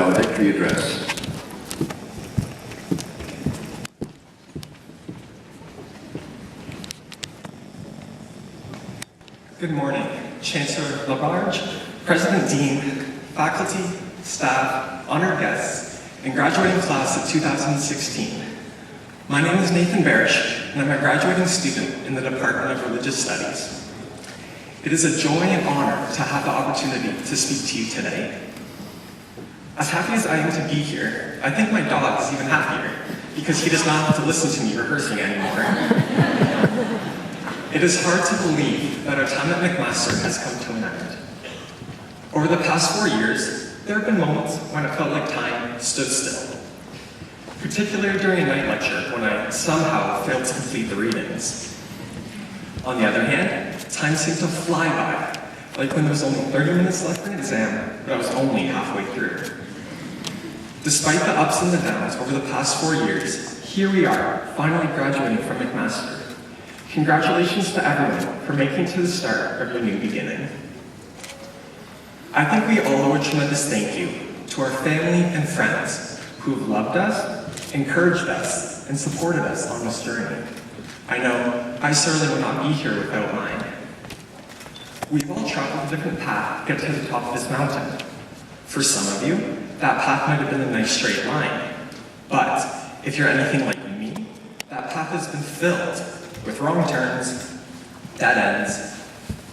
valedictory address. Good morning, Chancellor Labarge, President Dean, faculty, staff, honored guests, and graduating class of 2016. My name is Nathan Barish, and I'm a graduating student in the Department of Religious Studies. It is a joy and honor to have the opportunity to speak to you today. As happy as I am to be here, I think my dog is even happier because he does not have to listen to me rehearsing anymore. It is hard to believe that our time at McMaster has come to an end. Over the past 4 years, there have been moments when it felt like time stood still, particularly during a night lecture when I somehow failed to complete the readings. On the other hand, time seemed to fly by, like when there was only 30 minutes left for an exam, but I was only halfway through. Despite the ups and the downs over the past 4 years, here we are, finally graduating from McMaster. Congratulations to everyone for making it to the start of your new beginning. I think we all owe a tremendous thank you to our family and friends who have loved us, encouraged us, and supported us on this journey. I know I certainly would not be here without mine. We've all traveled a different path to get to the top of this mountain. For some of you, that path might have been a nice straight line. But if you're anything like me, that path has been filled with wrong turns, dead ends,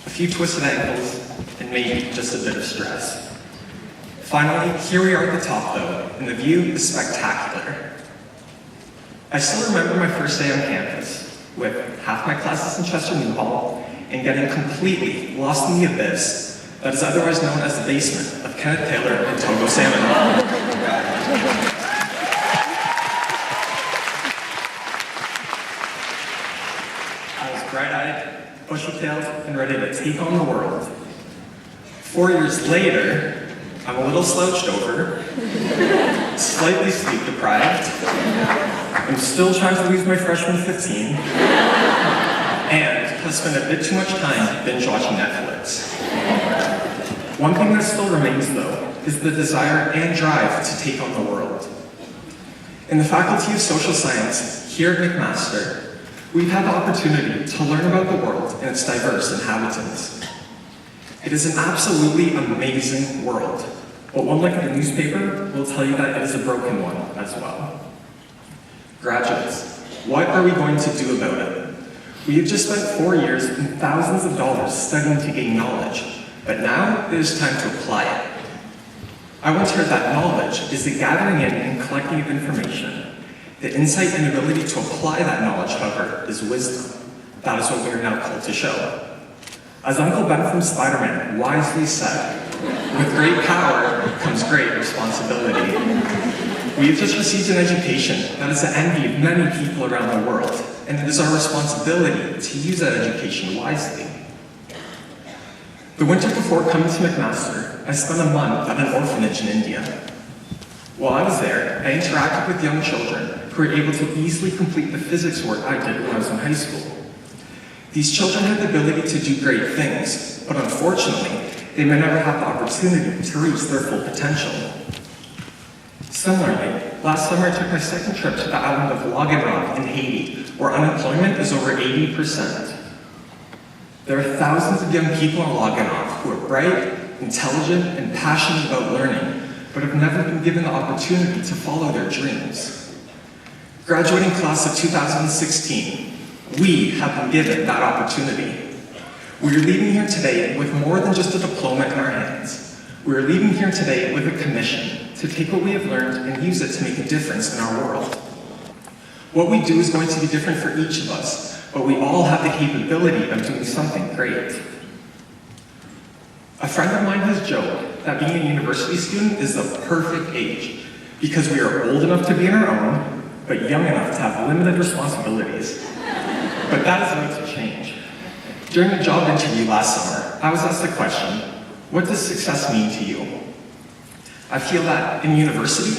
a few twisted ankles, and maybe just a bit of stress. Finally, here we are at the top though, and the view is spectacular. I still remember my first day on campus, with half my classes in Chester New Hall, and getting completely lost in the abyss that is otherwise known as the basement of Kenneth Taylor and Togo Salmon. I was bright-eyed, bushy-tailed, and ready to take on the world. 4 years later, I'm a little slouched over, slightly sleep-deprived, I'm still trying to lose my freshman 15, and have spent a bit too much time binge-watching Netflix. One thing that still remains, though, is the desire and drive to take on the world. In the Faculty of Social Science, here at McMaster, we've had the opportunity to learn about the world and its diverse inhabitants. It is an absolutely amazing world, but one look at the newspaper will tell you that it is a broken one as well. Graduates, what are we going to do about it? We have just spent 4 years and thousands of dollars studying to gain knowledge, but now it is time to apply it. I once heard that knowledge is the gathering in and collecting of information. The insight and ability to apply that knowledge, however, is wisdom. That is what we are now called to show. As Uncle Ben from Spider-Man wisely said, with great power comes great responsibility. We have just received an education that is the envy of many people around the world, and it is our responsibility to use that education wisely. The winter before coming to McMaster, I spent a month at an orphanage in India. While I was there, I interacted with young children who were able to easily complete the physics work I did when I was in high school. These children had the ability to do great things, but unfortunately, they may never have the opportunity to reach their full potential. Similarly, last summer I took my second trip to the island of Laganrock in Haiti, where unemployment is over 80%. There are thousands of young people in Laganrock who are bright, intelligent, and passionate about learning, but have never been given the opportunity to follow their dreams. Graduating class of 2016, we have been given that opportunity. We are leaving here today with more than just a diploma in our hands. We are leaving here today with a commission to take what we have learned and use it to make a difference in our world. What we do is going to be different for each of us, but we all have the capability of doing something great. A friend of mine has joked that being a university student is the perfect age because we are old enough to be on our own, but young enough to have limited responsibilities. But that is about to change. During a job interview last summer, I was asked the question, what does success mean to you? I feel that in university,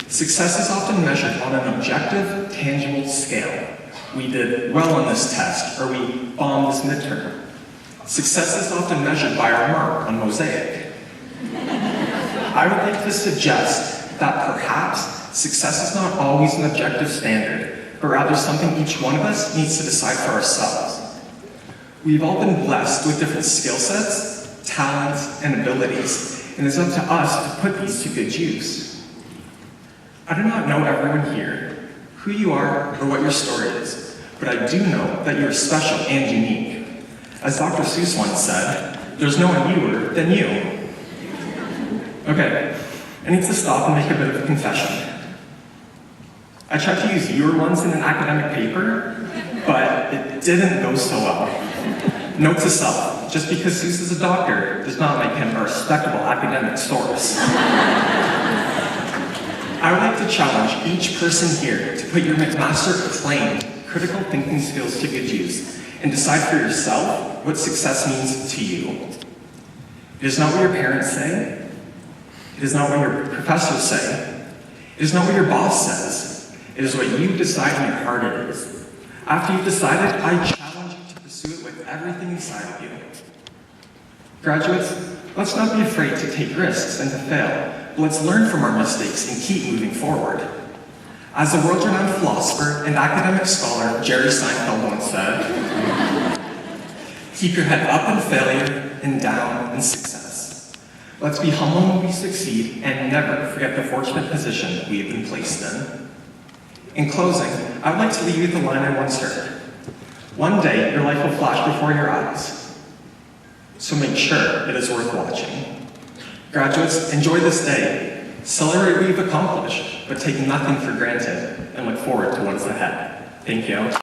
success is often measured on an objective, tangible scale. We did well on this test, or we bombed this midterm. Success is often measured by our mark on Mosaic. I would like to suggest that perhaps success is not always an objective standard, but rather something each one of us needs to decide for ourselves. We've all been blessed with different skill sets, talents, and abilities, and it's up to us to put these to good use. I do not know everyone here, who you are, or what your story is, but I do know that you're special and unique. As Dr. Seuss once said, there's no one newer than you. Okay, I need to stop and make a bit of a confession. I tried to use "your" once in an academic paper, but it didn't go so well. Note to self, just because Seuss is a doctor does not make him a respectable academic source. I would like to challenge each person here to put your McMaster acclaimed critical thinking skills to good use and decide for yourself what success means to you. It is not what your parents say. It is not what your professors say. It is not what your boss says. It is what you decide in your heart it is. After you've decided, I challenge you to pursue it with everything inside of you. Graduates, let's not be afraid to take risks and to fail, but let's learn from our mistakes and keep moving forward. As the world-renowned philosopher and academic scholar Jerry Seinfeld once said, keep your head up in failure and down in success. Let's be humble when we succeed and never forget the fortunate position we have been placed in. In closing, I would like to leave you with a line I once heard. One day, your life will flash before your eyes, so make sure it is worth watching. Graduates, enjoy this day. Celebrate what you've accomplished, but take nothing for granted and look forward to what's ahead. Thank you.